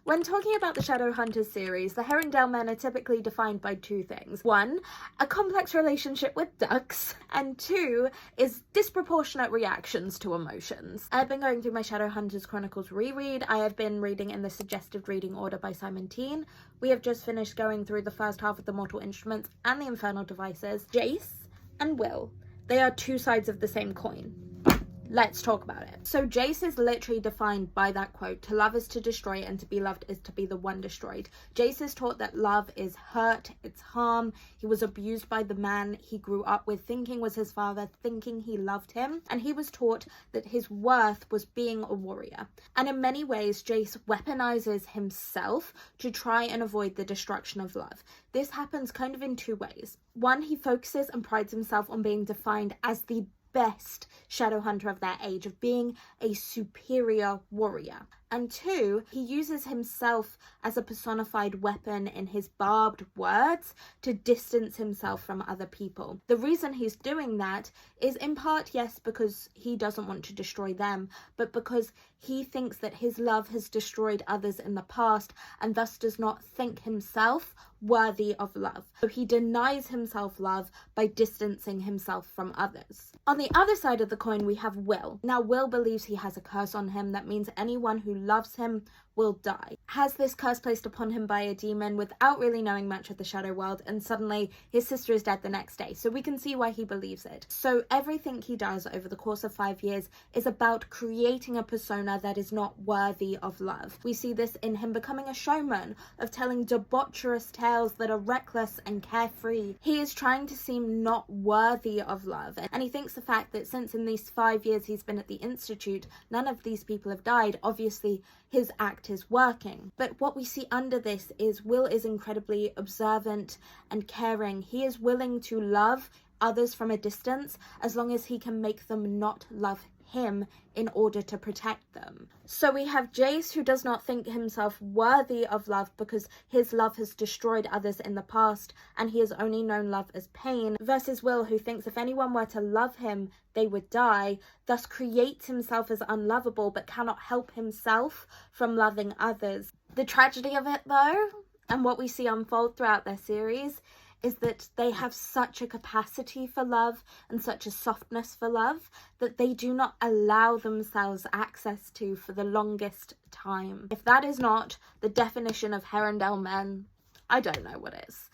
When talking about the Shadowhunters series, the Herondale men are typically defined by two things. One, a complex relationship with ducks, and two is disproportionate reactions to emotions. I've been going through my Shadowhunters Chronicles reread. I have been reading in the suggested reading order by Simon Teen. We have just finished going through the first half of the Mortal Instruments and the Infernal Devices. Jace and Will, they are two sides of the same coin. Let's talk about it. So Jace is literally defined by that quote: to love is to destroy, and to be loved is to be the one destroyed. Jace is taught that love is hurt, it's harm. He was abused by the man he grew up with, thinking was his father, thinking he loved him, and he was taught that his worth was being a warrior. And in many ways, Jace weaponizes himself to try and avoid the destruction of love. This happens kind of in two ways. One, he focuses and prides himself on being defined as the best shadow hunter of their age, of being a superior warrior. And two, he uses himself as a personified weapon in his barbed words to distance himself from other people. The reason he's doing that is in part, yes, because he doesn't want to destroy them, but because he thinks that his love has destroyed others in the past and thus does not think himself worthy of love. So he denies himself love by distancing himself from others. On the other side of the coin, we have Will. Now, Will believes he has a curse on him that means anyone who loves him will die. Has this curse placed upon him by a demon without really knowing much of the shadow world, and suddenly his sister is dead the next day. So we can see why he believes it. So everything he does over the course of 5 years is about creating a persona that is not worthy of love. We see this in him becoming a showman, of telling debaucherous tales that are reckless and carefree. He is trying to seem not worthy of love, and he thinks the fact that since in these 5 years he's been at the Institute, none of these people have died, obviously his act is working. But what we see under this is Will is incredibly observant and caring. He is willing to love others from a distance as long as he can make them not love him in order to protect them. So we have Jace, who does not think himself worthy of love because his love has destroyed others in the past and he has only known love as pain, versus Will, who thinks if anyone were to love him they would die, thus creates himself as unlovable but cannot help himself from loving others. The tragedy of it though, and what we see unfold throughout their series, is that they have such a capacity for love and such a softness for love that they do not allow themselves access to for the longest time. If that is not the definition of Herondale men, I don't know what is.